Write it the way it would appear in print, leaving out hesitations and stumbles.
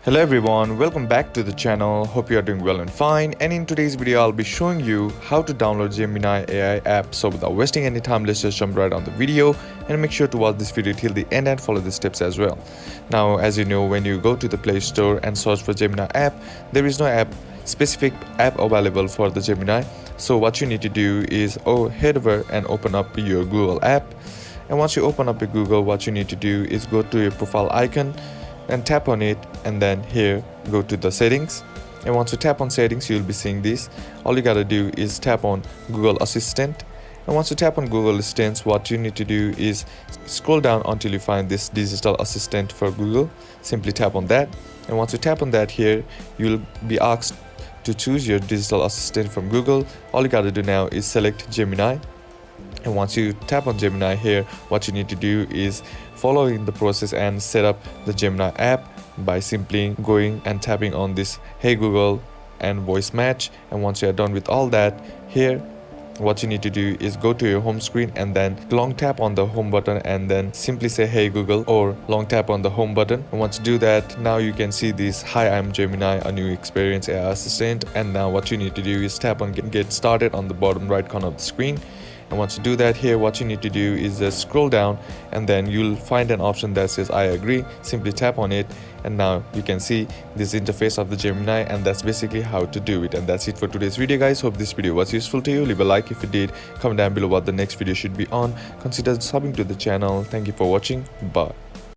Hello everyone, welcome back to the channel. Hope you are doing well and fine. And in today's video, I'll be showing you how to download Gemini AI app. So without wasting any time, let's just jump right on the video and make sure to watch this video till the end and follow the steps as well. Now, as you know, when you go to the Play Store and search for Gemini app, there is no specific app available for the Gemini. So what you need to do is head over and open up your Google app. And once you open up your Google, what you need to do is go to your profile icon and tap on it, and then here go to the settings. And once you tap on settings, you'll be seeing this. All you gotta do is tap on Google Assistant, and once you tap on Google Assistant, what you need to do is scroll down until you find this digital assistant for Google. Simply tap on that, and once you tap on that, here you'll be asked to choose your digital assistant from Google. All you gotta do now is select Gemini. And once you tap on Gemini here, what you need to do is follow in the process and set up the Gemini app by simply going and tapping on this Hey Google and voice match. And once you are done with all that, here what you need to do is go to your home screen and then long tap on the home button and then simply say Hey Google, or long tap on the home button. And once you do that, now you can see this Hi, I'm Gemini, a new experience AI assistant. And now what you need to do is tap on get started on the bottom right corner of the screen. And once you do that, here what you need to do is just scroll down and then you'll find an option that says I agree. Simply tap on it, and now you can see this interface of the Gemini, and that's basically how to do it. And that's it for today's video, guys. Hope this video was useful to you. Leave a like if it did. Comment down below what the next video should be on. Consider subbing to the channel. Thank you for watching. Bye.